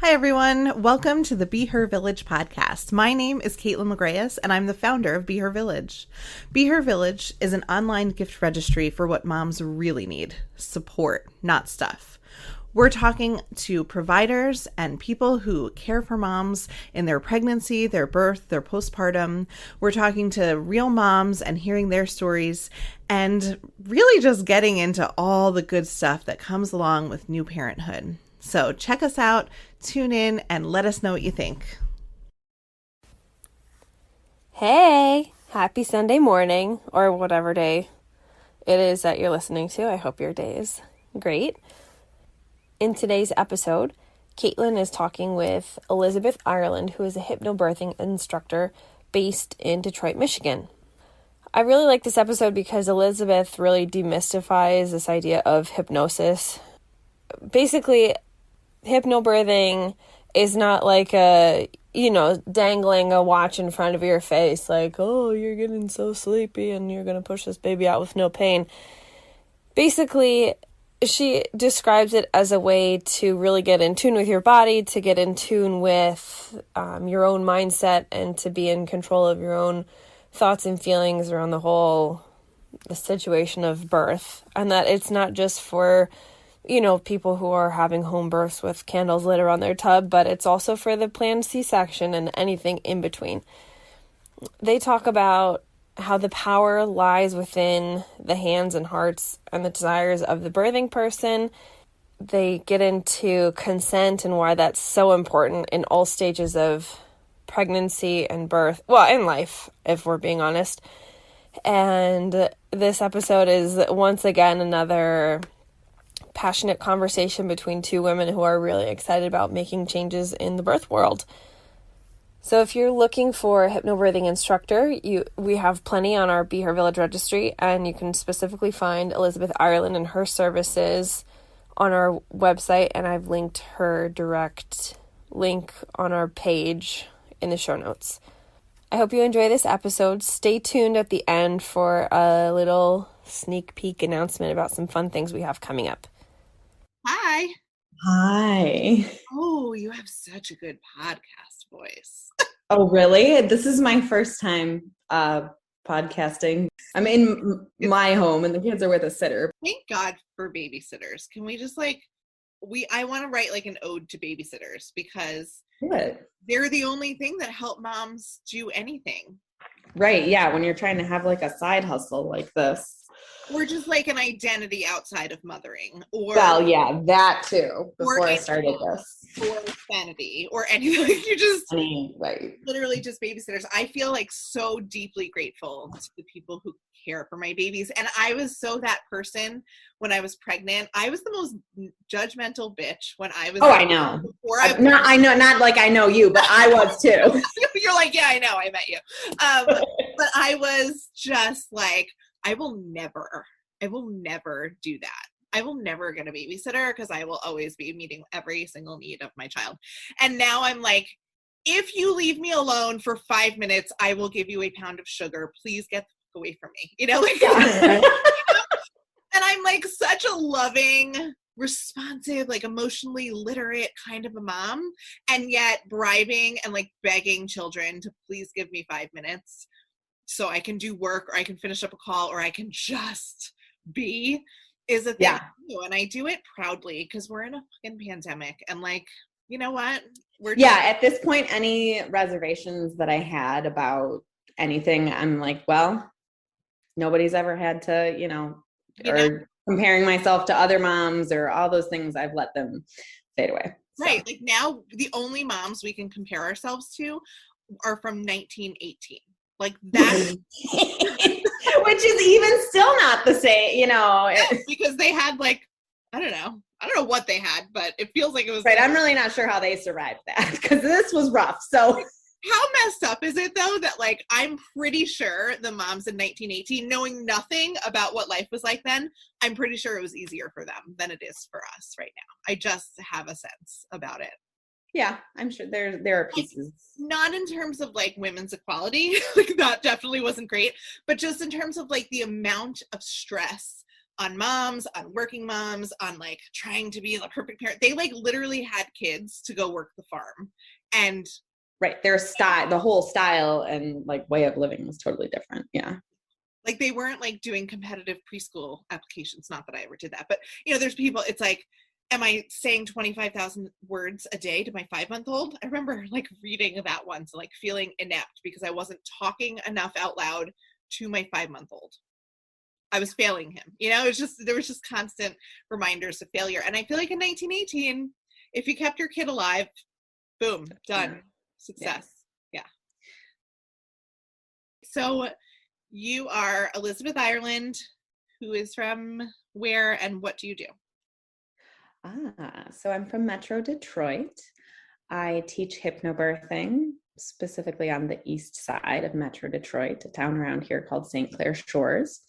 Hi, everyone. Welcome to the Be Her Village podcast. My name is Caitlin Lagreus, and I'm the founder of Be Her Village. Be Her Village is an online gift registry for what moms really need: support, not stuff. We're talking to providers and people who care for moms in their pregnancy, their birth, their postpartum. We're talking to real moms and hearing their stories and really just getting into all the good stuff that comes along with new parenthood. So check us out, tune in, and let us know what you think. Hey, happy Sunday morning, or whatever day it is that you're listening to. I hope your day is great. In today's episode, Caitlin is talking with Elizabeth Ireland, who is a hypnobirthing instructor based in Detroit, Michigan. I really like this episode because Elizabeth really demystifies this idea of hypnosis. Basically, hypnobirthing is not like dangling a watch in front of your face, like, oh, you're getting so sleepy and you're going to push this baby out with no pain. Basically, she describes it as a way to really get in tune with your body, to get in tune with your own mindset, and to be in control of your own thoughts and feelings around the situation of birth. And that it's not just for people who are having home births with candles lit around their tub, but it's also for the planned C-section and anything in between. They talk about how the power lies within the hands and hearts and the desires of the birthing person. They get into consent and why that's so important in all stages of pregnancy and birth. Well, in life, if we're being honest. And this episode is once again another passionate conversation between two women who are really excited about making changes in the birth world. So if you're looking for a hypnobirthing instructor, we have plenty on our Be Her Village registry, and you can specifically find Elizabeth Ireland and her services on our website, and I've linked her direct link on our page in the show notes. I hope you enjoy this episode. Stay tuned at the end for a little sneak peek announcement about some fun things we have coming up. Hi. Hi. Oh, you have such a good podcast voice. Oh, really? This is my first time podcasting. I'm in my home and the kids are with a sitter. Thank God for babysitters. Can we just I want to write an ode to babysitters because they're the only thing that help moms do anything. Right. Yeah. When you're trying to have a side hustle like this. Or just an identity outside of mothering. Or well, yeah, that too. Before I started this. Or sanity or anything. You just right. Literally just babysitters. I feel so deeply grateful to the people who care for my babies. And I was that person when I was pregnant. I was the most judgmental bitch when I was. Oh, I know. I know, not like I know you, but I was too. You're yeah, I know, I met you. But I was just I will never do that. I will never get a babysitter because I will always be meeting every single need of my child. And now I'm if you leave me alone for 5 minutes, I will give you a pound of sugar. Please get the fuck away from me. And I'm such a loving, responsive, emotionally literate kind of a mom. And yet bribing and begging children to please give me 5 minutes so I can do work or I can finish up a call or I can just be is a thing I do. And I do it proudly because we're in a fucking pandemic. And you know what? At this point, any reservations that I had about anything, I'm well, nobody's ever had to, or comparing myself to other moms or all those things, I've let them fade away. So. Right. Now the only moms we can compare ourselves to are from 1918. That. Which is even still not the same, because they had I don't know what they had, but it feels like it was right. I'm really not sure how they survived that because this was rough. So how messed up is it though that I'm pretty sure the moms in 1918, knowing nothing about what life was like then, I'm pretty sure it was easier for them than it is for us right now. I just have a sense about it. Yeah, I'm sure there are pieces. Not in terms of women's equality, that definitely wasn't great, but just in terms of the amount of stress on moms, on working moms, on like trying to be the perfect parent. They like literally had kids to go work the farm. And right, their style, the whole style and like way of living was totally different. Yeah. Like they weren't like doing competitive preschool applications. Not that I ever did that, but you know, there's people, it's like, am I saying 25,000 words a day to my 5-month-old? I remember like reading that once, like feeling inept because I wasn't talking enough out loud to my 5-month-old. I was failing him. You know, there was just constant reminders of failure. And I feel like in 1918, if you kept your kid alive, boom, done. Success. Yeah. So you are Elizabeth Ireland, who is from where and what do you do? So I'm from Metro Detroit. I teach hypnobirthing, specifically on the east side of Metro Detroit, a town around here called St. Clair Shores.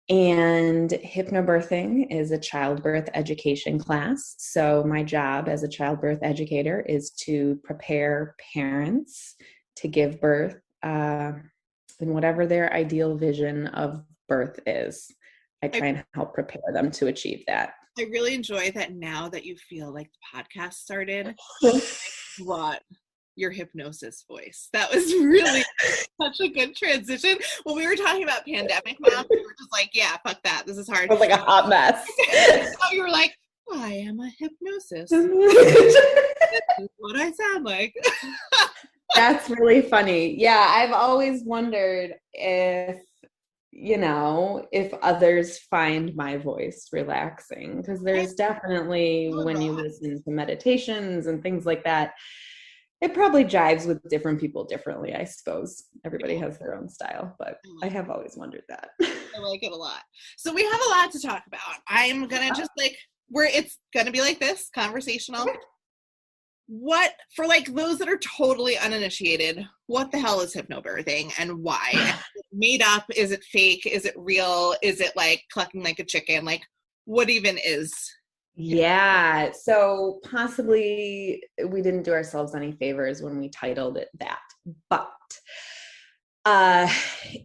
And hypnobirthing is a childbirth education class. So my job as a childbirth educator is to prepare parents to give birth in whatever their ideal vision of birth is. I try and help prepare them to achieve that. I really enjoy that now that you feel like the podcast started, brought your hypnosis voice. That was really such a good transition. When we were talking about pandemic moms, we were just like, yeah, fuck that. This is hard. It was like a hot mess. So you were like, I am a hypnosis. This is what I sound like. That's really funny. Yeah, I've always wondered if, you know, if others find my voice relaxing, because there's definitely, when you listen to meditations and things like that, it probably jives with different people differently, I suppose. Everybody has their own style, but I have always wondered that. I like it a lot. So we have a lot to talk about. I'm going to just like, it's going to be like this, conversational. What, for like those that are totally uninitiated, what the hell is hypnobirthing and why? Is it made up? Is it fake? Is it real? Is it like clucking like a chicken? Like what even is? Yeah, so possibly we didn't do ourselves any favors when we titled it that, but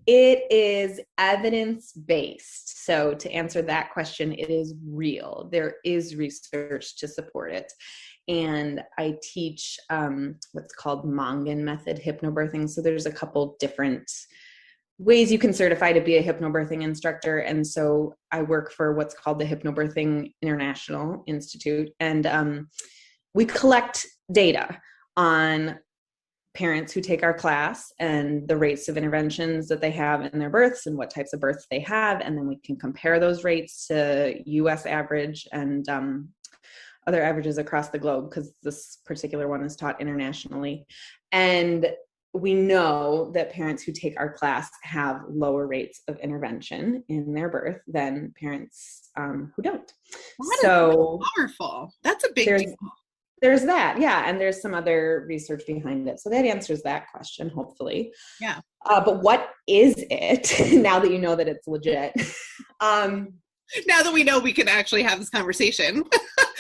it is evidence-based. So to answer that question, it is real. There is research to support it. And I teach what's called Mongan method hypnobirthing. So there's a couple different ways you can certify to be a hypnobirthing instructor. And so I work for what's called the Hypnobirthing International Institute. And we collect data on parents who take our class and the rates of interventions that they have in their births and what types of births they have. And then we can compare those rates to US average and other averages across the globe, because this particular one is taught internationally. And we know that parents who take our class have lower rates of intervention in their birth than parents who don't. So powerful. That's a big deal. There's that, yeah, and there's some other research behind it. So that answers that question, hopefully. Yeah. But what is it, now that you know that it's legit? Now that we know we can actually have this conversation.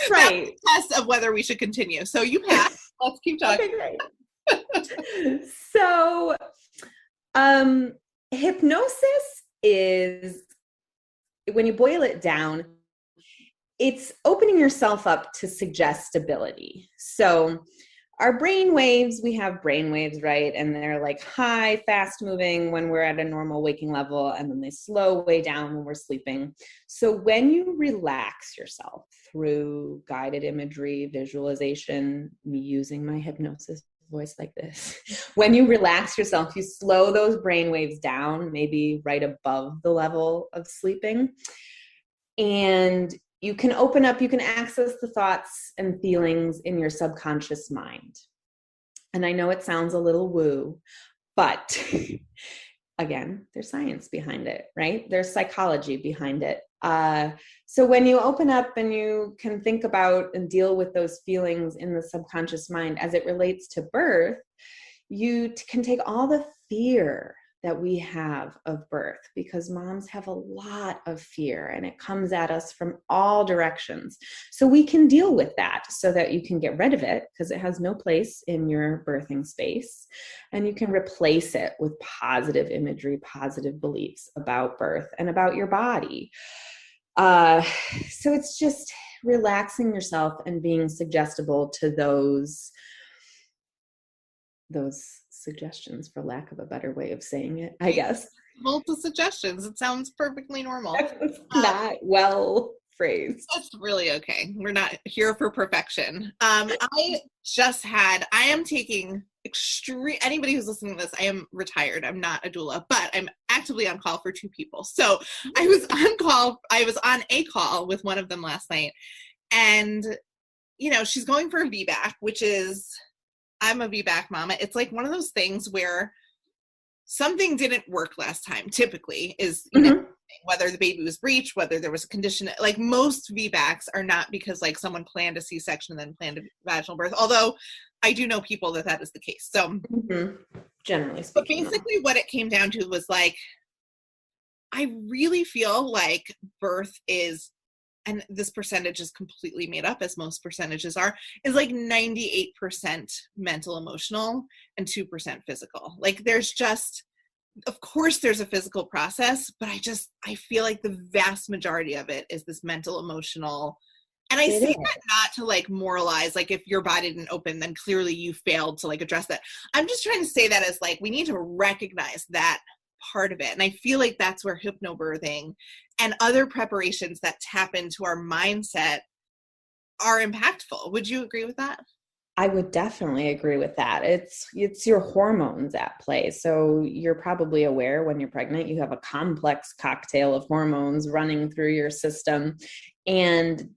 Right. That's the test of whether we should continue. So you passed. Let's keep talking. Okay, great. So hypnosis is, when you boil it down, it's opening yourself up to suggestibility. So our brain waves, we have brain waves, right? And they're like high, fast moving when we're at a normal waking level, and then they slow way down when we're sleeping. So when you relax yourself through guided imagery, visualization, me using my hypnosis voice like this, when you relax yourself, you slow those brain waves down, maybe right above the level of sleeping. And you can open up, you can access the thoughts and feelings in your subconscious mind. And I know it sounds a little woo, but again, there's science behind it, right? There's psychology behind it. So when you open up and you can think about and deal with those feelings in the subconscious mind as it relates to birth, you can take all the fear that we have of birth, because moms have a lot of fear and it comes at us from all directions. So we can deal with that so that you can get rid of it because it has no place in your birthing space, and you can replace it with positive imagery, positive beliefs about birth and about your body. So it's just relaxing yourself and being suggestible to those suggestions, for lack of a better way of saying it, I guess. Multiple suggestions. It sounds perfectly normal. It's not well phrased. That's really okay. We're not here for perfection. I am taking anybody who's listening to this, I am retired. I'm not a doula, but I'm actively on call for 2 people. So I was on a call with one of them last night, and, she's going for a VBAC, which is, I'm a VBAC mama. It's like one of those things where something didn't work last time, typically, is, whether the baby was breached, whether there was a condition. Like most VBACs are not because like someone planned a C-section and then planned a vaginal birth, although I do know people that is the case. So generally speaking. But basically what it came down to was like, I really feel like birth is, and this percentage is completely made up, as most percentages are, is like 98% mental, emotional, and 2% physical. Like there's just, of course there's a physical process, but I feel like the vast majority of it is this mental, emotional. And I say that not to like moralize, like if your body didn't open, then clearly you failed to like address that. I'm just trying to say that as like, we need to recognize that part of it. And I feel like that's where hypnobirthing and other preparations that tap into our mindset are impactful. Would you agree with that? I would definitely agree with that. It's your hormones at play. So you're probably aware when you're pregnant, you have a complex cocktail of hormones running through your system, and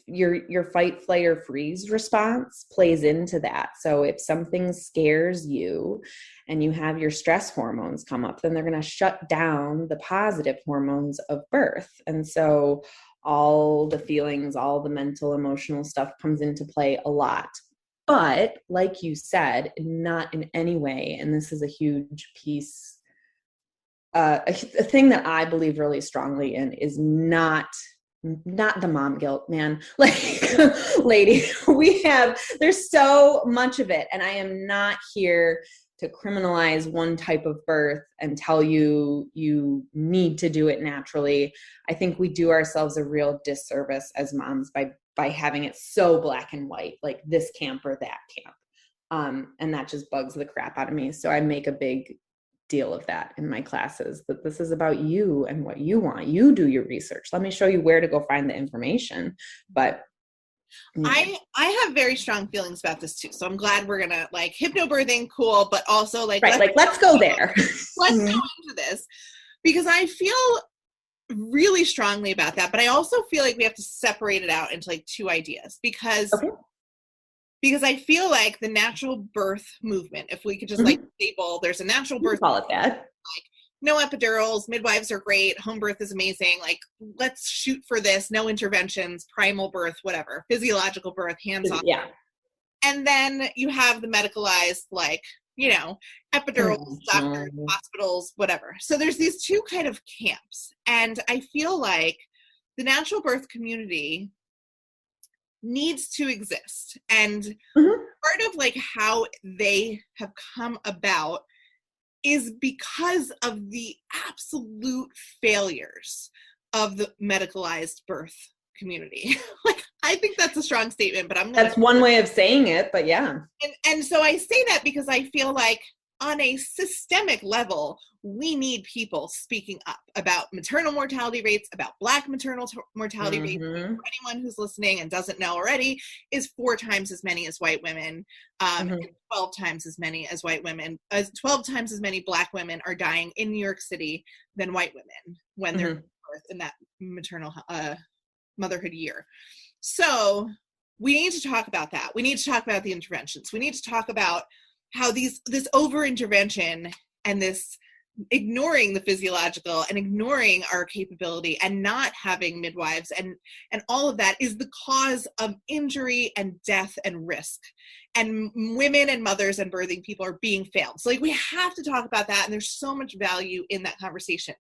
your fight, flight, or freeze response plays into that. So if something scares you and you have your stress hormones come up, then they're going to shut down the positive hormones of birth. And so all the feelings, all the mental, emotional stuff comes into play a lot. But like you said, not in any way, and this is a huge piece, a thing that I believe really strongly in is not the mom guilt, man. Like, lady, there's so much of it. And I am not here to criminalize one type of birth and tell you need to do it naturally. I think we do ourselves a real disservice as moms by having it so black and white, like this camp or that camp. And that just bugs the crap out of me. So I make a big deal of that in my classes, that this is about you and what you want. You do your research. Let me show you where to go find the information. But I have very strong feelings about this too. So I'm glad we're gonna like hypnobirthing, cool, but also like, right, let's go there. Let's go into this, because I feel really strongly about that, but I also feel like we have to separate it out into like 2 ideas, because I feel like the natural birth movement, if we could just like label, there's a natural birth call it that. Like no epidurals, midwives are great, home birth is amazing, like let's shoot for this, no interventions, primal birth, whatever, physiological birth, hands off. Yeah. And then you have the medicalized, like, epidurals, doctors, hospitals, whatever. So there's these 2 kind of camps. And I feel like the natural birth community needs to exist. And part of like how they have come about is because of the absolute failures of the medicalized birth community. Like, I think that's a strong statement, but that's one way of saying it, but yeah. And so I say that because I feel like on a systemic level, we need people speaking up about maternal mortality rates, about Black maternal mortality rates. For anyone who's listening and doesn't know already, is 4 times as many as white women, 12 times as many as white women. 12 times as many Black women are dying in New York City than white women when they're birth in that maternal motherhood year. So we need to talk about that. We need to talk about the interventions. We need to talk about how this over intervention and this ignoring the physiological and ignoring our capability and not having midwives and all of that is the cause of injury and death and risk. And women and mothers and birthing people are being failed. So like we have to talk about that. And there's so much value in that conversation.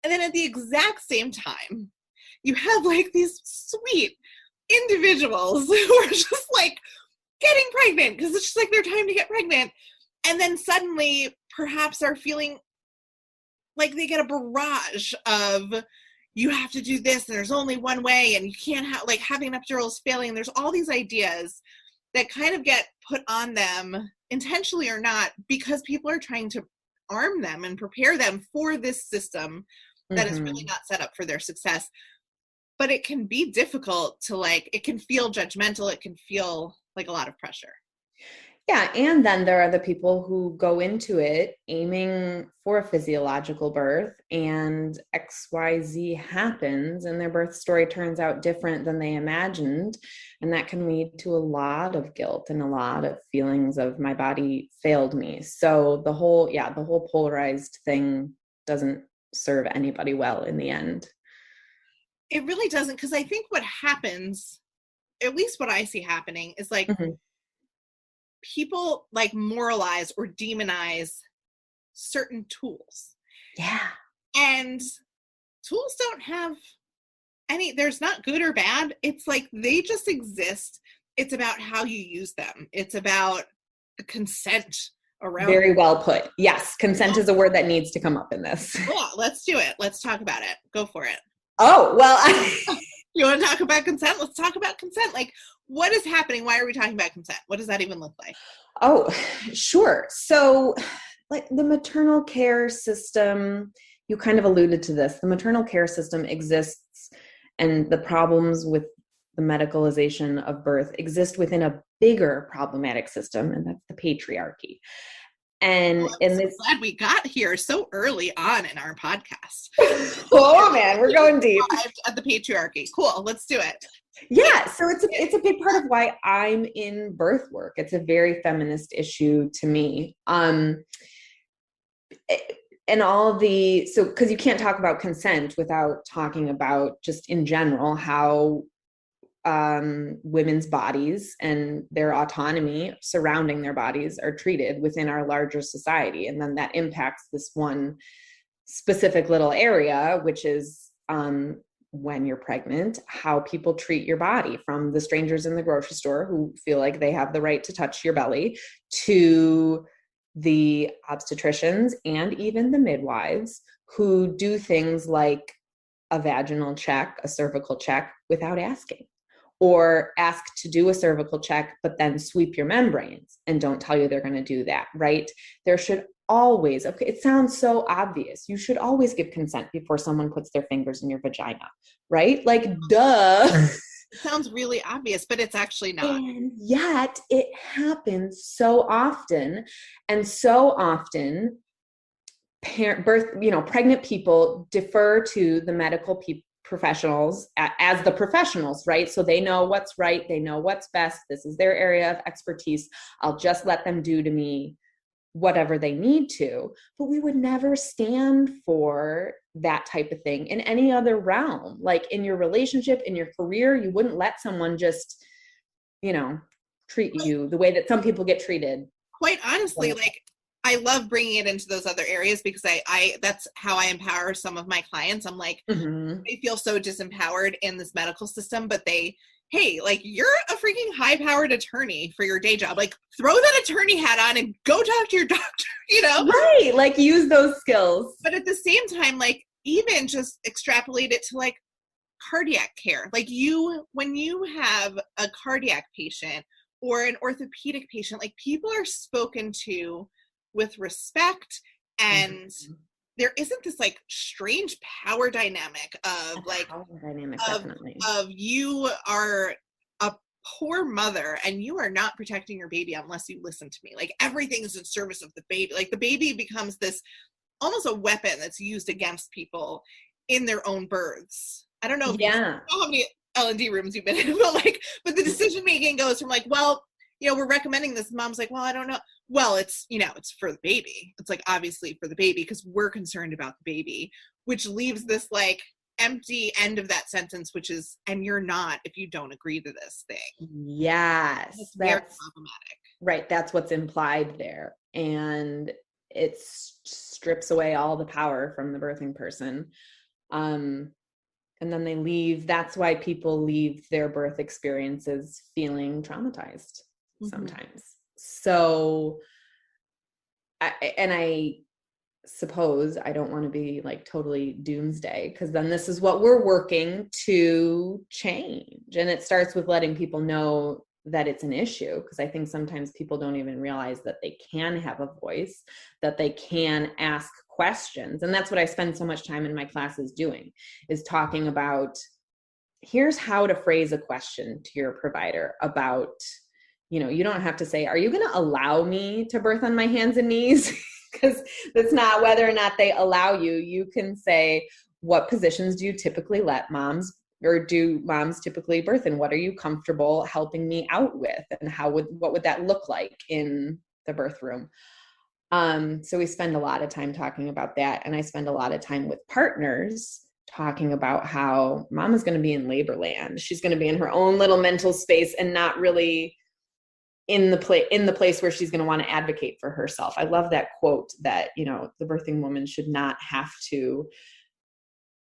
And then at the exact same time, you have like these sweet individuals who are just like getting pregnant because it's just like their time to get pregnant. And then suddenly perhaps are feeling like they get a barrage of you have to do this and there's only one way and you can't have like having an epidural is failing. There's all these ideas that kind of get put on them intentionally or not because people are trying to arm them and prepare them for this system that is really not set up for their success. But it can be difficult to like, it can feel judgmental. It can feel like a lot of pressure. Yeah. And then there are the people who go into it aiming for a physiological birth and XYZ happens and their birth story turns out different than they imagined. And that can lead to a lot of guilt and a lot of feelings of my body failed me. So the whole polarized thing doesn't serve anybody well in the end. It really doesn't. Because I think what happens, at least what I see happening, is like, people like moralize or demonize certain tools. Yeah. And tools don't have any, there's not good or bad. It's like they just exist. It's about how you use them. It's about consent around. Very well put. Yes. Consent is a word that needs to come up in this. Yeah, let's do it. Let's talk about it. Go for it. Oh, well, you want to talk about consent? Let's talk about consent. Like, what is happening? Why are we talking about consent? What does that even look like? Oh, sure. So like the maternal care system, you kind of alluded to this, the maternal care system exists and the problems with the medicalization of birth exist within a bigger problematic system, and that's the patriarchy. And I'm so glad we got here so early on in our podcast. Oh man, we're going deep. At the patriarchy. Cool. Let's do it. Yeah. So it's a big part of why I'm in birth work. It's a very feminist issue to me. And because you can't talk about consent without talking about just in general how women's bodies and their autonomy surrounding their bodies are treated within our larger society. And then that impacts this one specific little area, which is when you're pregnant, how people treat your body, from the strangers in the grocery store who feel like they have the right to touch your belly to the obstetricians and even the midwives who do things like a vaginal check, a cervical check without asking. Or ask to do a cervical check, but then sweep your membranes and don't tell you they're going to do that, right? There should always, okay, it sounds so obvious. You should always give consent before someone puts their fingers in your vagina, right? Like, duh. It sounds really obvious, but it's actually not. And yet it happens so often. And so often, pregnant people defer to the medical professionals as the professionals, right? So they know what's right. They know what's best. This is their area of expertise. I'll just let them do to me whatever they need to. But we would never stand for that type of thing in any other realm. Like in your relationship, in your career, you wouldn't let someone just, treat you the way that some people get treated. Quite honestly, like I love bringing it into those other areas because I that's how I empower some of my clients. I'm like, they feel so disempowered in this medical system, but hey, like you're a freaking high-powered attorney for your day job. Like throw that attorney hat on and go talk to your doctor, Right. Like use those skills. But at the same time, like even just extrapolate it to like cardiac care. Like when you have a cardiac patient or an orthopedic patient, like people are spoken to with respect, and there isn't this like strange power dynamic of you are a poor mother and you are not protecting your baby unless you listen to me. Like everything is in service of the baby. Like the baby becomes this almost a weapon that's used against people in their own births. I don't know how many L&D rooms you've been in, but the decision making goes from like, well, we're recommending this. Mom's like, well, I don't know. well, it's, it's for the baby. It's like, obviously for the baby, because we're concerned about the baby, which leaves this like empty end of that sentence, which is, and you're not if you don't agree to this thing. Yes. It's very problematic. Right. That's what's implied there. And it strips away all the power from the birthing person. And then they leave. That's why people leave their birth experiences feeling traumatized sometimes. So, I suppose I don't want to be like totally doomsday, because then this is what we're working to change. And it starts with letting people know that it's an issue, because I think sometimes people don't even realize that they can have a voice, that they can ask questions. And that's what I spend so much time in my classes doing, is talking about, here's how to phrase a question to your provider about, you don't have to say, are you going to allow me to birth on my hands and knees? Because that's not whether or not they allow you. You can say, what positions do you typically let moms, or do moms typically birth in? What are you comfortable helping me out with? And what would that look like in the birth room? So we spend a lot of time talking about that. And I spend a lot of time with partners talking about how mom is going to be in labor land. She's going to be in her own little mental space and not really in the place where she's going to want to advocate for herself. I love that quote that, the birthing woman should not have to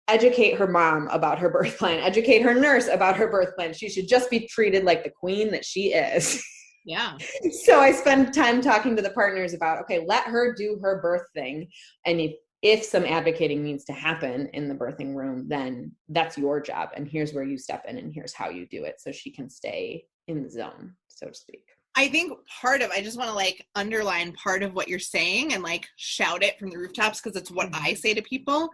educate her mom about her birth plan, educate her nurse about her birth plan. She should just be treated like the queen that she is. Yeah. So I spend time talking to the partners about, okay, let her do her birth thing. And if some advocating needs to happen in the birthing room, then that's your job. And here's where you step in, and here's how you do it, so she can stay in the zone, so to speak. I think I just want to like underline part of what you're saying and like shout it from the rooftops, because it's what I say to people,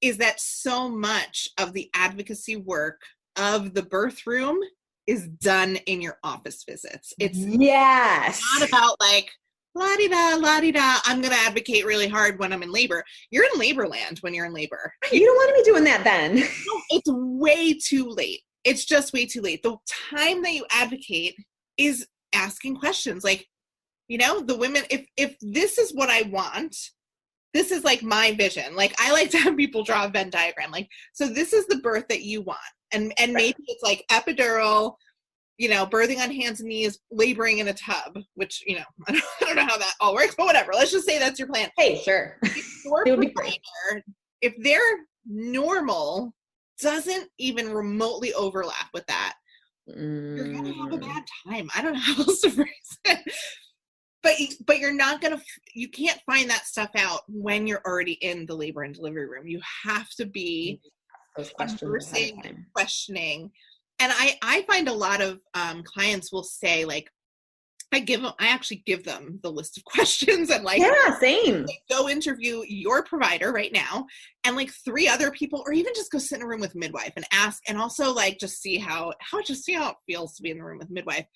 is that so much of the advocacy work of the birth room is done in your office visits. It's not about like, la-di-da, la-di-da, I'm going to advocate really hard when I'm in labor. You're in labor land when you're in labor. You don't want to be doing that then. No, it's way too late. It's just way too late. The time that you advocate is asking questions. Like, the women, if this is what I want, this is like my vision. Like, I like to have people draw a Venn diagram. Like, so this is the birth that you want. And maybe it's like epidural, birthing on hands and knees, laboring in a tub, which, I don't know how that all works, but whatever. Let's just say that's your plan. Hey, sure. If their normal doesn't even remotely overlap with that, you're going to have a bad time. I don't know how else to phrase it. But you're not going to, you can't find that stuff out when you're already in the labor and delivery room. You have to be conversing and questioning. And I find a lot of clients will say, like, I actually give them the list of questions, and like, yeah, same. Go interview your provider right now, and like 3 other people, or even just go sit in a room with midwife and ask, and also like just see how it feels to be in the room with midwife.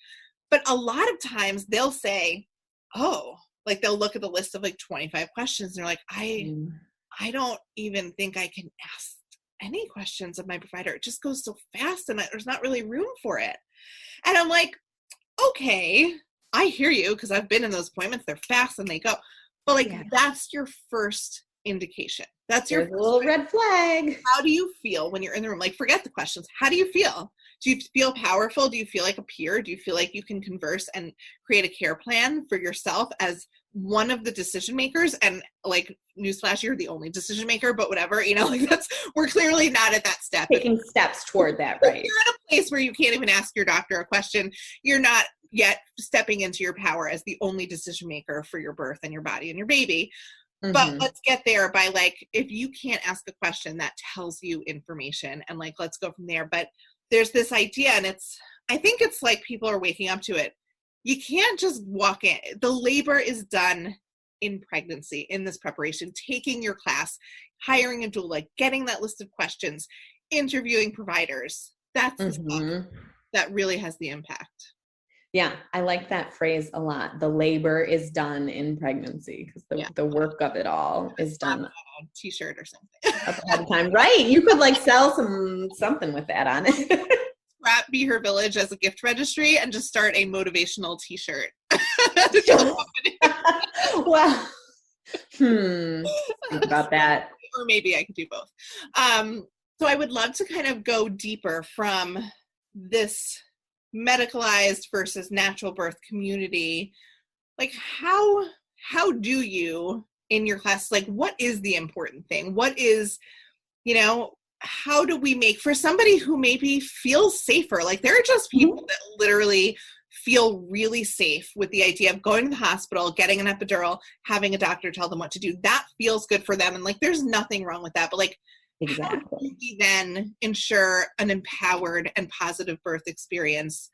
But a lot of times they'll say, oh, like they'll look at the list of like 25 questions, and they're like, I don't even think I can ask any questions of my provider. It just goes so fast, and there's not really room for it. And I'm like, okay, I hear you, because I've been in those appointments. They're fast and they go. But like, that's your first indication. That's your little red flag. How do you feel when you're in the room? Like, forget the questions. How do you feel? Do you feel powerful? Do you feel like a peer? Do you feel like you can converse and create a care plan for yourself as one of the decision makers? And like, newsflash, you're the only decision maker, but whatever, like we're clearly not at that step. Taking steps toward that, right? If you're in a place where you can't even ask your doctor a question, you're not yet stepping into your power as the only decision maker for your birth and your body and your baby. But let's get there by like, if you can't ask a question, that tells you information, and like, let's go from there. But there's this idea, and I think it's like people are waking up to it. You can't just walk in. The labor is done in pregnancy, in this preparation, taking your class, hiring a doula, getting that list of questions, interviewing providers. That's the stuff that really has the impact. Yeah, I like that phrase a lot. The labor is done in pregnancy, because the work of it all is done. A t-shirt or something. Ahead of time. Right. You could like sell something with that on it. Scrap Be Her Village as a gift registry and just start a motivational t-shirt. Well, think about that. Or maybe I could do both. So I would love to kind of go deeper from this medicalized versus natural birth community. Like how do you in your class, like what is the important thing? What is, how do we make, for somebody who maybe feels safer, like there are just people that literally feel really safe with the idea of going to the hospital, getting an epidural, having a doctor tell them what to do. That feels good for them. And like, there's nothing wrong with that. But like, exactly. How do we then ensure an empowered and positive birth experience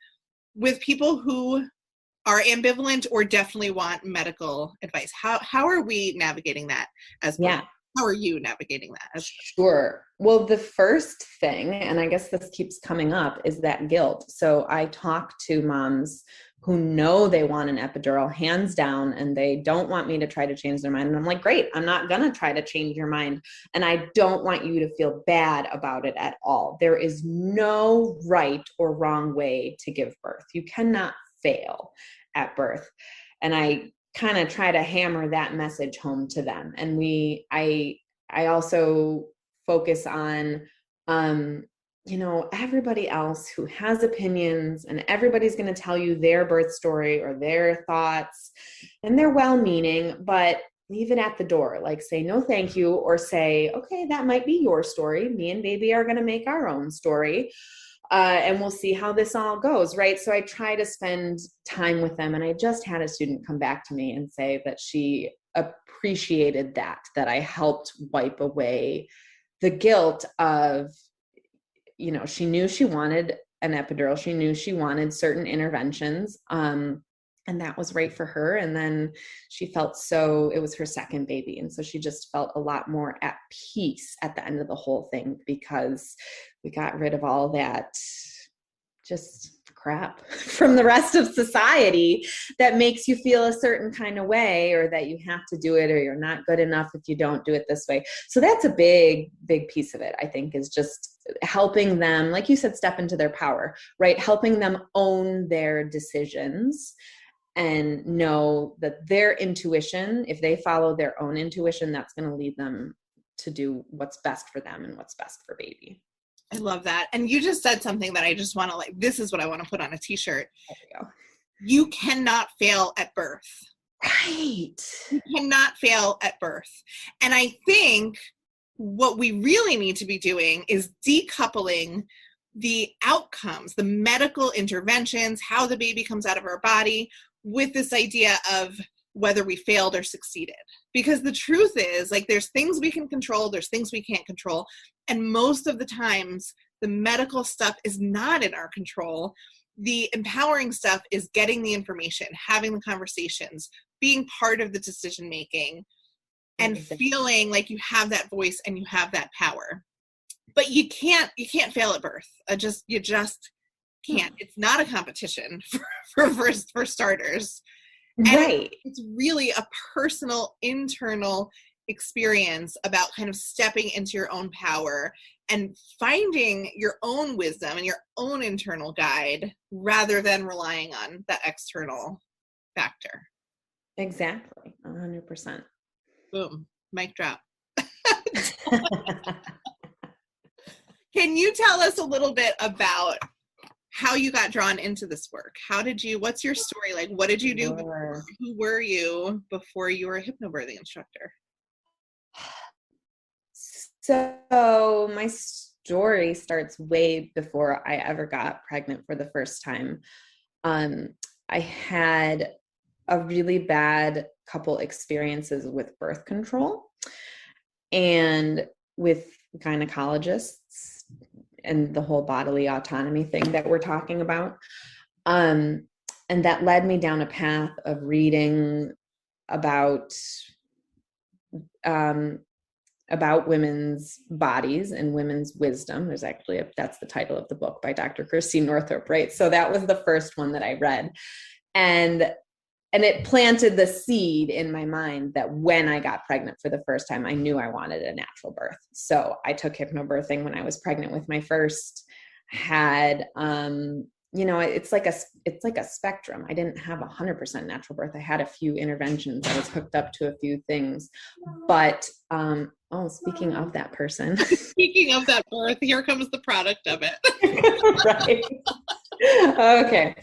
with people who are ambivalent or definitely want medical advice? How are we navigating that as birth? How are you navigating that? Sure. Well, the first thing, and I guess this keeps coming up, is that guilt. So I talk to moms who know they want an epidural hands down, and they don't want me to try to change their mind. And I'm like, great, I'm not going to try to change your mind. And I don't want you to feel bad about it at all. There is no right or wrong way to give birth. You cannot fail at birth. And I kind of try to hammer that message home to them. And I also focus on, everybody else who has opinions, and everybody's going to tell you their birth story or their thoughts, and they're well-meaning, but leave it at the door. Like, say no thank you, or say, okay, that might be your story. Me and baby are going to make our own story. And we'll see how this all goes, right? So I try to spend time with them. And I just had a student come back to me and say that she appreciated that I helped wipe away the guilt of, she knew she wanted an epidural. She knew she wanted certain interventions. And that was right for her. And then she felt it was her second baby. And so she just felt a lot more at peace at the end of the whole thing, because we got rid of all that just crap from the rest of society that makes you feel a certain kind of way, or that you have to do it, or you're not good enough if you don't do it this way. So that's a big, big piece of it, I think, is just helping them, like you said, step into their power, right? Helping them own their decisions and know that their intuition, if they follow their own intuition, that's going to lead them to do what's best for them and what's best for baby. I love that. And you just said something that I just want to this is what I want to put on a t-shirt. There we go. You cannot fail at birth. Right. You cannot fail at birth. And I think what we really need to be doing is decoupling the outcomes, the medical interventions, how the baby comes out of our body, with this idea of whether we failed or succeeded. Because the truth is, like, there's things we can control, there's things we can't control. And most of the times, the medical stuff is not in our control. The empowering stuff is getting the information, having the conversations, being part of the decision making, and feeling like you have that voice and you have that power. But you can't fail at birth. You just can't. It's not a competition for starters. Right. It's really a personal, internal experience about kind of stepping into your own power and finding your own wisdom and your own internal guide, rather than relying on that external factor. Exactly. 100%. Boom. Mic drop. Can you tell us a little bit about how you got drawn into this work? What's your story? Like, what did you do before? Who were you before you were a hypnobirthing instructor? So my story starts way before I ever got pregnant for the first time. I had a really bad couple experiences with birth control and with gynecologists and the whole bodily autonomy thing that we're talking about. And that led me down a path of reading about women's bodies and women's wisdom. There's actually that's the title of the book by Dr. Christine Northrup, right? So that was the first one that I read. And it planted the seed in my mind that when I got pregnant for the first time, I knew I wanted a natural birth. So I took hypnobirthing when I was pregnant with my first, had it's like a spectrum. I didn't have 100% natural birth. I had a few interventions. I was hooked up to a few things, but, speaking of that person. Speaking of that birth, here comes the product of it. Right. Okay.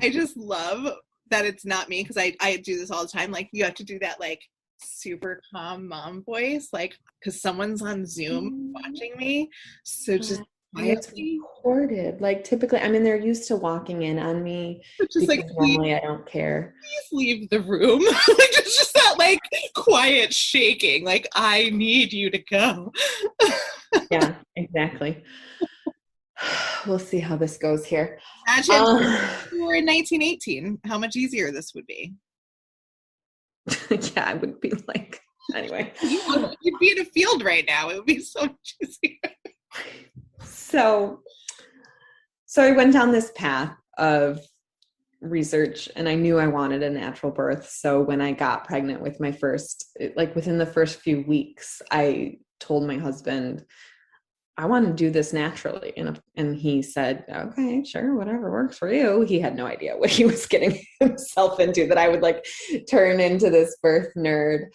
I just love that it's not me, because I do this all the time. Like, you have to do that like super calm mom voice, like, because someone's on Zoom watching me. So just it's quietly, recorded. Like, typically, I mean, they're used to walking in on me just like, because normally I don't care. please leave the room. Like, it's just that like quiet shaking. Like, I need you to go. Yeah, exactly. We'll see how this goes here. Imagine if you were in 1918, how much easier this would be. Yeah, I would be like, anyway. You'd be in a field right now. It would be so much easier. So I went down this path of research, and I knew I wanted a natural birth. So when I got pregnant with my first, like within the first few weeks, I told my husband, I want to do this naturally. And he said, okay, sure, whatever works for you. He had no idea what he was getting himself into, that I would like turn into this birth nerd.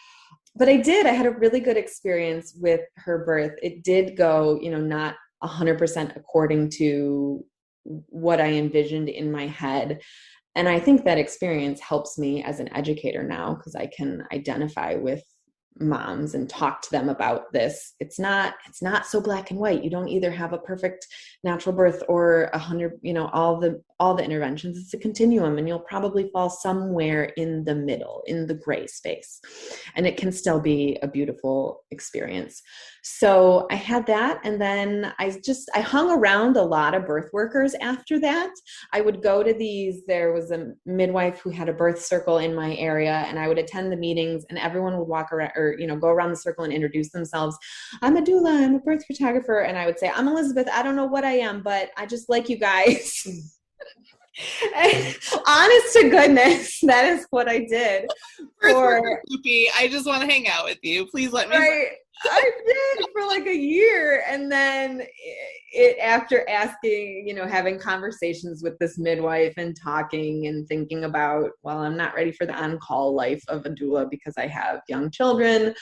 But I had a really good experience with her birth. It did go, not 100% according to what I envisioned in my head. And I think that experience helps me as an educator now, because I can identify with moms and talk to them about this. It's not so black and white. You don't either have a perfect natural birth or 100, all the interventions. It's a continuum, and you'll probably fall somewhere in the middle, in the gray space, and it can still be a beautiful experience. So I had that, and then I hung around a lot of birth workers after that. I would go to there was a midwife who had a birth circle in my area, and I would attend the meetings, and everyone would walk around, or go around the circle and introduce themselves. I'm a doula, I'm a birth photographer. And I would say, I'm Elizabeth. I don't know what I am, but I just like you guys. Honest to goodness, that is what I did. I just want to hang out with you. Please let me. Right. I did for like a year. And then after asking, having conversations with this midwife and talking and thinking about, well, I'm not ready for the on-call life of a doula because I have young children.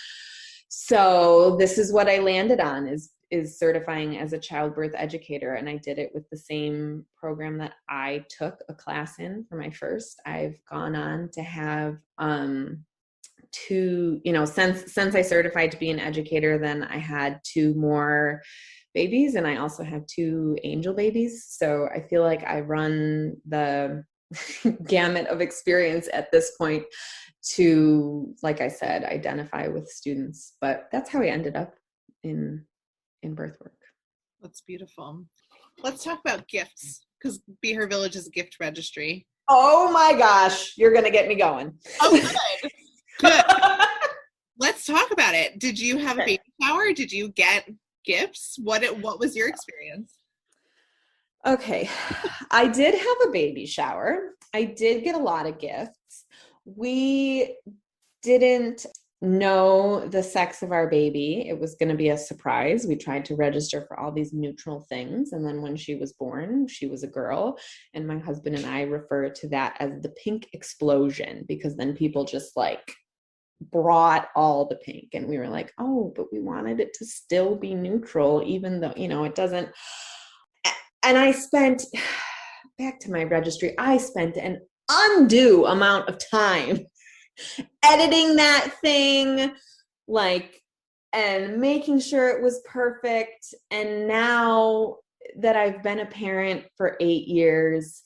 So this is what I landed on, is certifying as a childbirth educator. And I did it with the same program that I took a class in for my first. I've gone on to have two, since I certified to be an educator, then I had 2 more babies, and I also have 2 angel babies. So I feel like I run the gamut of experience at this point to, like I said, identify with students. But that's how I ended up in birth work. That's beautiful. Let's talk about gifts, because Be Her Village is a gift registry. Oh my gosh, you're gonna get me going. Oh, good. Good. Let's talk about it. Did you have a baby shower? Did you get gifts? What was your experience? Okay, I did have a baby shower. I did get a lot of gifts. We didn't know the sex of our baby. It was going to be a surprise. We tried to register for all these neutral things. And then when she was born, she was a girl. And my husband and I refer to that as the pink explosion, because then people just like brought all the pink. And we were like, oh, but we wanted it to still be neutral, even though, it doesn't. And I spent, back to my registry, I spent an undue amount of time editing that thing, and making sure it was perfect. And now that I've been a parent for 8 years,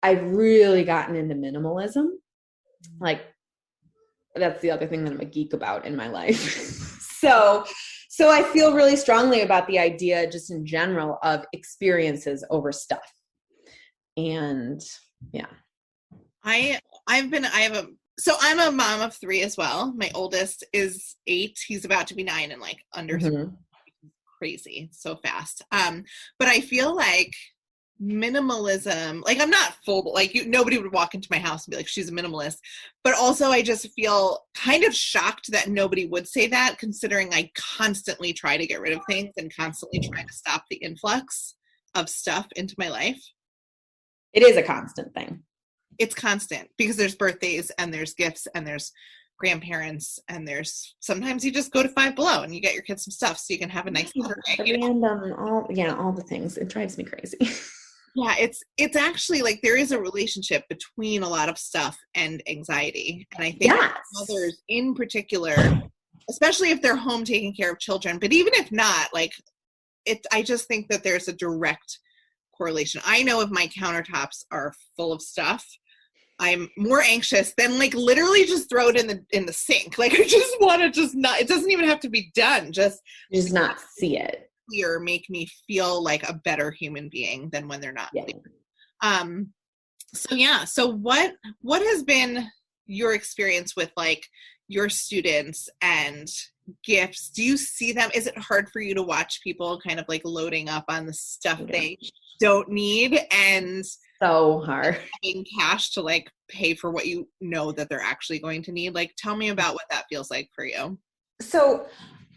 I've really gotten into minimalism. That's the other thing that I'm a geek about in my life. So I feel really strongly about the idea, just in general, of experiences over stuff. And yeah. So I'm a mom of 3 as well. My oldest is 8. He's about to be 9 and under crazy, so fast. But I feel like minimalism, I'm not full, nobody would walk into my house and be like, she's a minimalist. But also I just feel kind of shocked that nobody would say that, considering I constantly try to get rid of things and constantly try to stop the influx of stuff into my life. It is a constant thing. It's constant because there's birthdays and there's gifts and there's grandparents and there's sometimes you just go to Five Below and you get your kids some stuff so you can have a nice Saturday. All the things. It drives me crazy. Yeah, it's actually like there is a relationship between a lot of stuff and anxiety. And I think mothers in particular, especially if they're home taking care of children, but even if not, like I just think that there's a direct correlation. I know if my countertops are full of stuff, I'm more anxious than like literally just throw it in the sink. Like I just want to just not, it doesn't even have to be done. Just not see it. Or make me feel like a better human being than when they're not. Yeah. So what has been your experience with like your students and gifts? Do you see them? Is it hard for you to watch people kind of like loading up on the stuff they don't need and so hard having cash to like pay for what you know that they're actually going to need? Like, tell me about what that feels like for you. So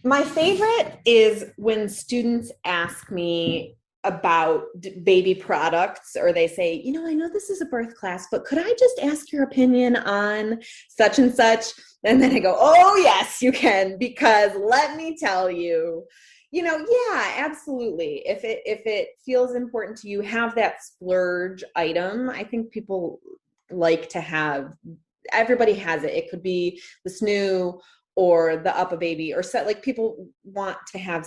my favorite is when students ask me about baby products, or they say, I know this is a birth class, but could I just ask your opinion on such and such? And then I go, oh yes, you can, because let me tell you, yeah, absolutely. If it feels important to you, have that splurge item. I think people like to have, everybody has it. It could be the snoo or the Up a Baby, or set, like people want to have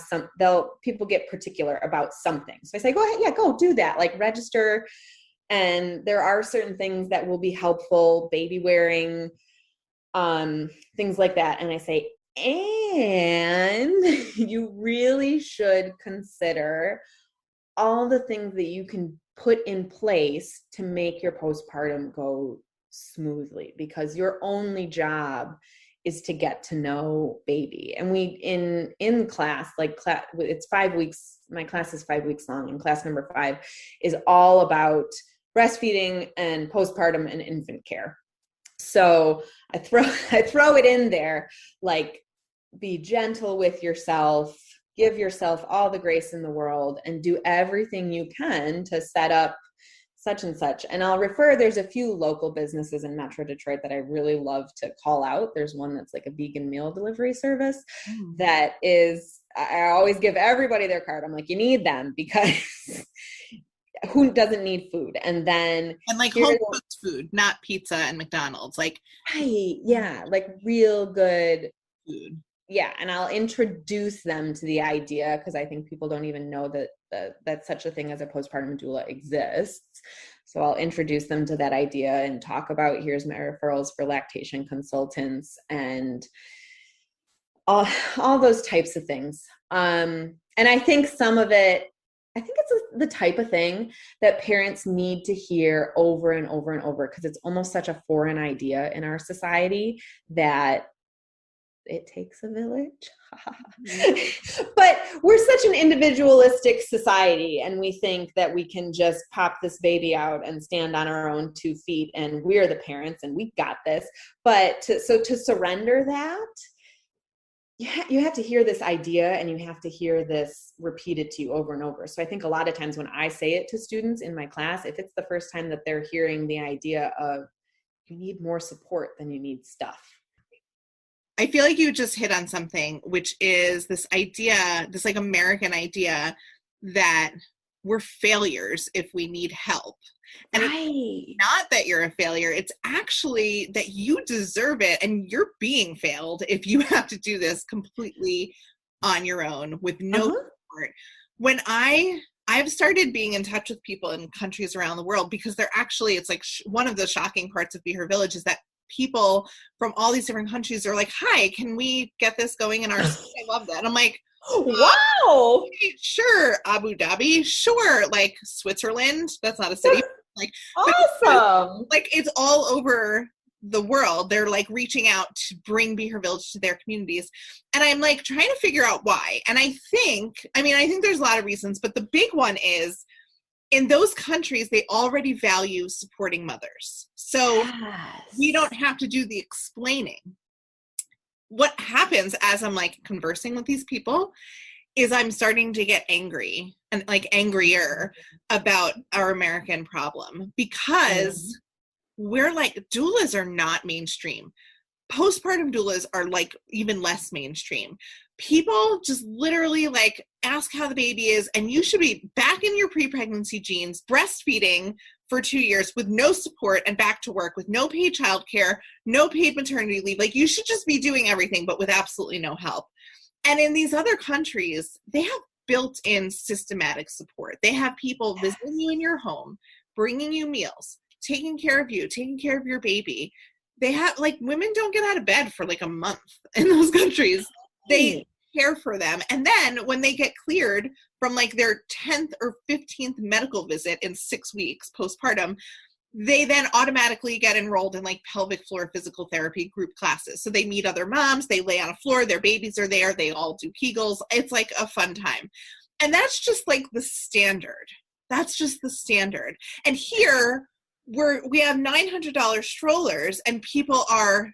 people get particular about something. So I say, go ahead, yeah, go do that, like register. And there are certain things that will be helpful, baby wearing, things like that. And I say, and you really should consider all the things that you can put in place to make your postpartum go smoothly, because your only job is to get to know baby. And we in class, it's 5 weeks, my class is 5 weeks long, and class number 5 is all about breastfeeding and postpartum and infant care. So I throw it in there, like, be gentle with yourself, give yourself all the grace in the world, and do everything you can to set up such and such. And there's a few local businesses in Metro Detroit that I really love to call out. There's one that's like a vegan meal delivery service that is, I always give everybody their card. I'm like, you need them, because who doesn't need food? And like home cooked food, not pizza and McDonald's, like, right, yeah, like real good food. Yeah. And I'll introduce them to the idea, because I think people don't even know that such a thing as a postpartum doula exists. So I'll introduce them to that idea and talk about, here's my referrals for lactation consultants and all those types of things. And I think some of it, it's the type of thing that parents need to hear over and over and over, because it's almost such a foreign idea in our society that it takes a village. But we're such an individualistic society, and we think that we can just pop this baby out and stand on our own 2 feet, and we're the parents and we got this. But to surrender that, you have to hear this idea, and you have to hear this repeated to you over and over. So I think a lot of times when I say it to students in my class, if it's the first time that they're hearing the idea of you need more support than you need stuff, I feel like you just hit on something, which is this idea, this like American idea that we're failures if we need help. And it's not that you're a failure. It's actually that you deserve it, and you're being failed if you have to do this completely on your own with no support. When I've started being in touch with people in countries around the world, because they're actually, it's like one of the shocking parts of Be Her Village is that people from all these different countries are like, hi, can we get this going in our city? I love that. I'm like, wow, sure. Abu Dhabi, sure. Like Switzerland, that's not a city. Like, awesome. Like it's all over the world. They're like reaching out to bring Be Her Village to their communities. And I'm like trying to figure out why. And I think there's a lot of reasons, but the big one is, in those countries, they already value supporting mothers. So we don't have to do the explaining. What happens as I'm like conversing with these people is I'm starting to get angry and like angrier about our American problem because we're like, doulas are not mainstream. Postpartum doulas are like even less mainstream. People just literally like ask how the baby is, and you should be back in your pre-pregnancy jeans, breastfeeding for 2 years with no support and back to work with no paid childcare, no paid maternity leave. Like you should just be doing everything, but with absolutely no help. And in these other countries, they have built-in systematic support. They have people visiting you in your home, bringing you meals, taking care of you, taking care of your baby. They have, like, women don't get out of bed for like a month in those countries. They care for them. And then when they get cleared from like their 10th or 15th medical visit in 6 weeks postpartum, they then automatically get enrolled in like pelvic floor physical therapy group classes. So they meet other moms, they lay on a floor, their babies are there, they all do Kegels. It's like a fun time. And that's just like the standard. That's just the standard. And here we have $900 strollers and people are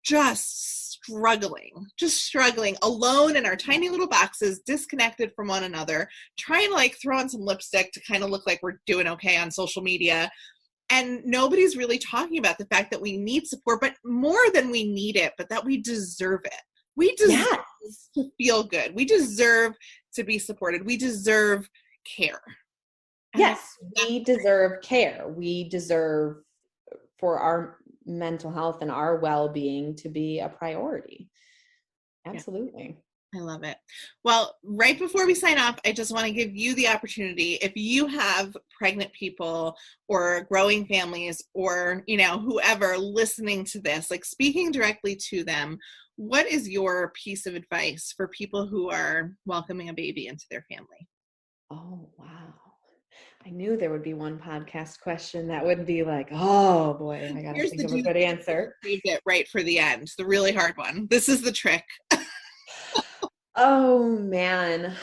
just struggling alone in our tiny little boxes, disconnected from one another, trying to like throw on some lipstick to kind of look like we're doing okay on social media. And nobody's really talking about the fact that we need support, but more than we need it, but that we deserve it. We deserve to feel good. We deserve to be supported. We deserve care. Yes, we deserve care. We deserve for our mental health and our well-being to be a priority. Absolutely. I love it. Well, right before we sign off, I just want to give you the opportunity, if you have pregnant people or growing families or, you know, whoever listening to this, like speaking directly to them, what is your piece of advice for people who are welcoming a baby into their family? Oh, wow. I knew there would be one podcast question that would be like, oh boy, I got to think of a good answer. Saved it right for the end, the really hard one. This is the trick. Oh man.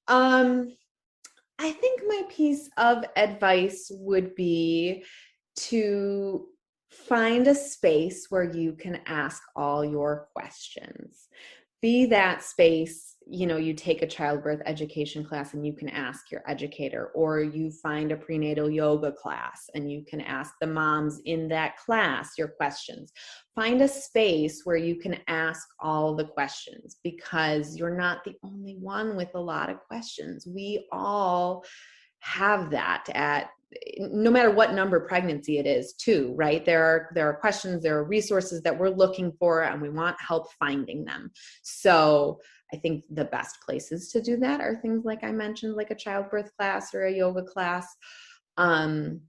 I think my piece of advice would be to find a space where you can ask all your questions. Be that space, you know, you take a childbirth education class and you can ask your educator, or you find a prenatal yoga class and you can ask the moms in that class your questions. Find a space where you can ask all the questions, because you're not the only one with a lot of questions. We all have that at no matter what number pregnancy it is too, right? There are questions, there are resources that we're looking for, and we want help finding them. So I think the best places to do that are things like I mentioned, like a childbirth class or a yoga class. And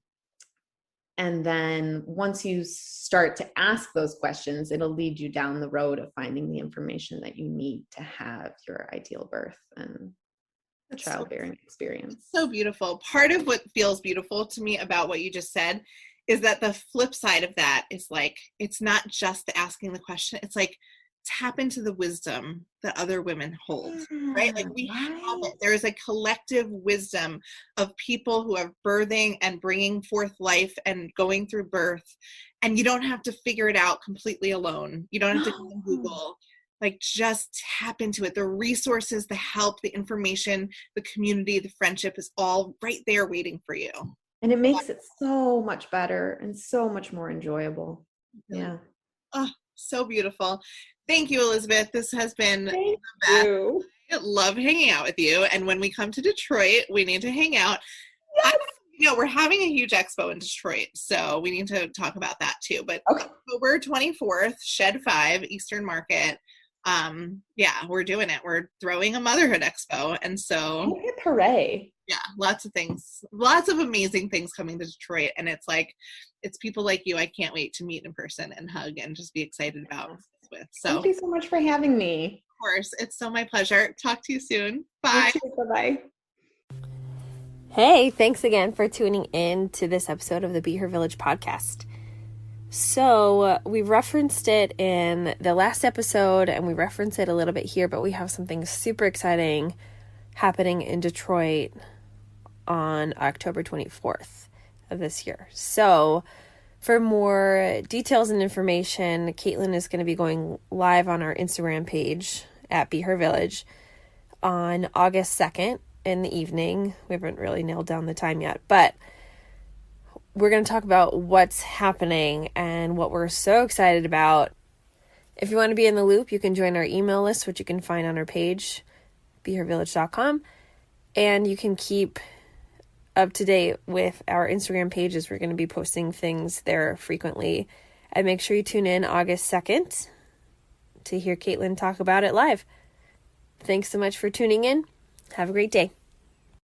then once you start to ask those questions, it'll lead you down the road of finding the information that you need to have your ideal birth and childbearing experience. So beautiful. Part of what feels beautiful to me about what you just said is that the flip side of that is like, it's not just the asking the question. It's like, tap into the wisdom that other women hold, right? Like we have it. There is a collective wisdom of people who are birthing and bringing forth life and going through birth. And you don't have to figure it out completely alone. You don't have to go on Google. Like, just tap into it. The resources, the help, the information, the community, the friendship is all right there waiting for you. And it makes it so much better and so much more enjoyable. Yeah. Oh, so beautiful. Thank you, Elizabeth. This has been Thank you. I love hanging out with you. And when we come to Detroit, we need to hang out. Yes. We're having a huge expo in Detroit, so we need to talk about that too. But okay. October 24th, Shed 5, Eastern Market. We're doing it. We're throwing a motherhood expo. And so hooray. Yeah, lots of things, lots of amazing things coming to Detroit. And it's like, it's people like you I can't wait to meet in person and hug and just be excited about this with. So thank you so much for having me. Of course, it's so my pleasure. Talk to you soon. Bye. Bye-bye. Hey, thanks again for tuning in to this episode of the Be Her Village podcast. So we referenced it in the last episode and we referenced it a little bit here, but we have something super exciting happening in Detroit on October 24th of this year. So for more details and information, Caitlin is going to be going live on our Instagram page at Be Her Village on August 2nd in the evening. We haven't really nailed down the time yet, but we're going to talk about what's happening and what we're so excited about. If you want to be in the loop, you can join our email list, which you can find on our page, behervillage.com, and you can keep up to date with our Instagram pages. We're going to be posting things there frequently. And make sure you tune in August 2nd to hear Caitlin talk about it live. Thanks so much for tuning in. Have a great day.